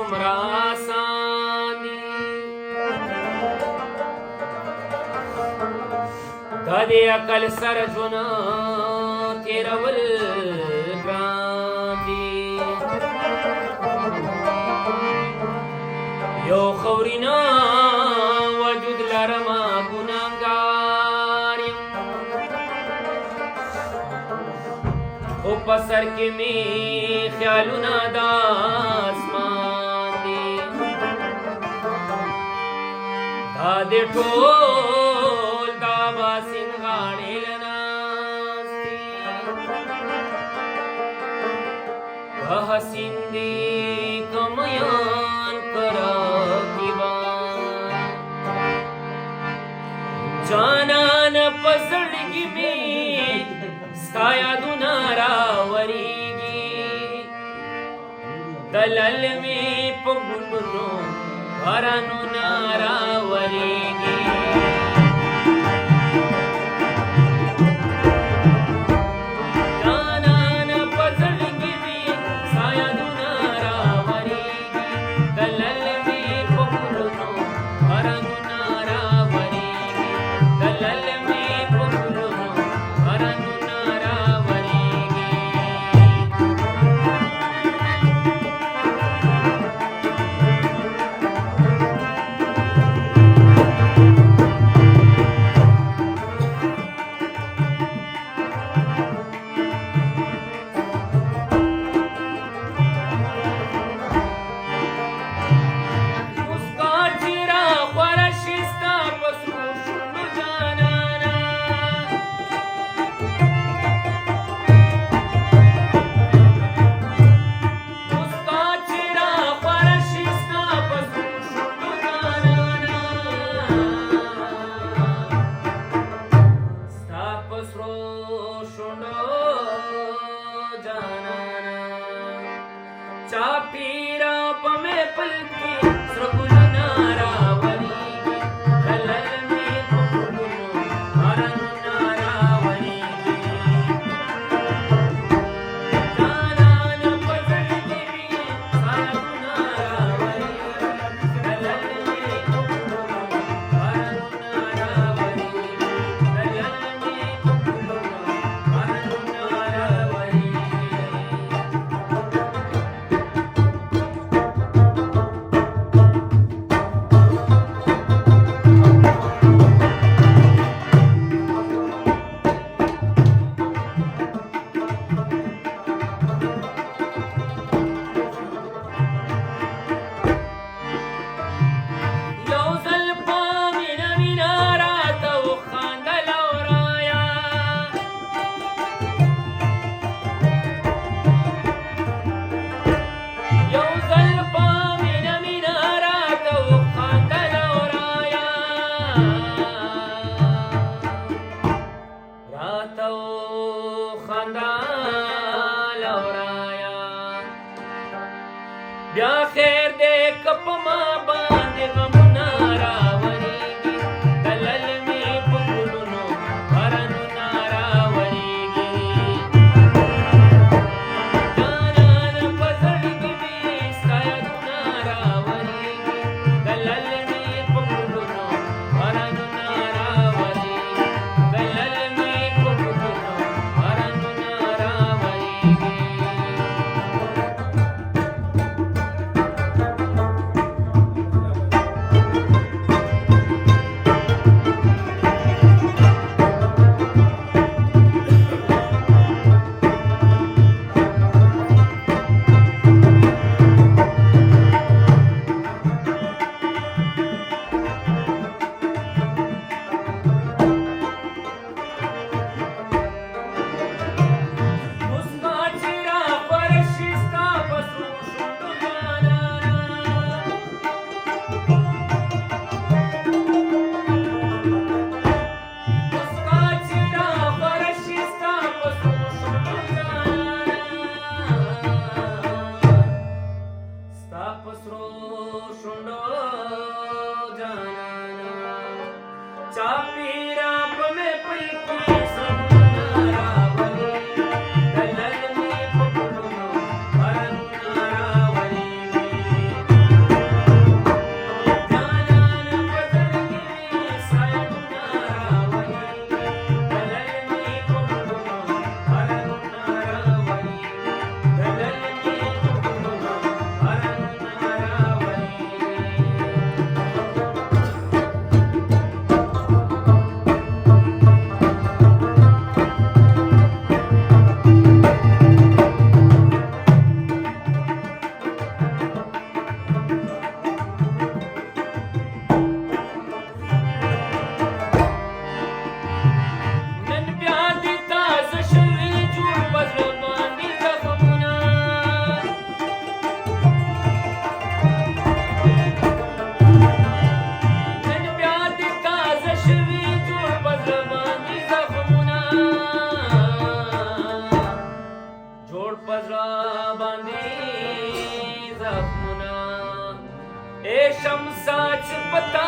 څومره آسان دي دا د عقل سره ژوند تېرول ګران دي یو خورینه وجود لرمه ګناهګار یم خو په سر کې مې خیالونه د اسمان دي دا د ټول دا باسین غاړې له ناستې که حسین دي که میان که رقیبان جانان په زړګي مې ستا یادونه راورېږي دلل مې په ګلونو بارانونه راورېږي جانان په زړګي مې ستا یادونه راورېږي دلل مې په ګلونو بارانونه راورېږي دلل مې په ګلونو بارانونه चापीरा पमे पलकी सगुना रावरीगी दलल में पगुनो हरनुना रावरीगी जानान पजल देवी सायगुना रावरीगी दलल में पगुनो हरनुना रावरीगी दलल में पगुनो हरनुना रावरीगी بیا خیر دې کپ ما باندې غمونه راورېږي دلل مې په ګلونو بارانونه راورېږي جانان په زړګي مې ستا یادونه راورېږي دلل مې په ګلونو بارانونه راورېږي دلل مې په ګلونو بارانونه راورېږي शमसाच पता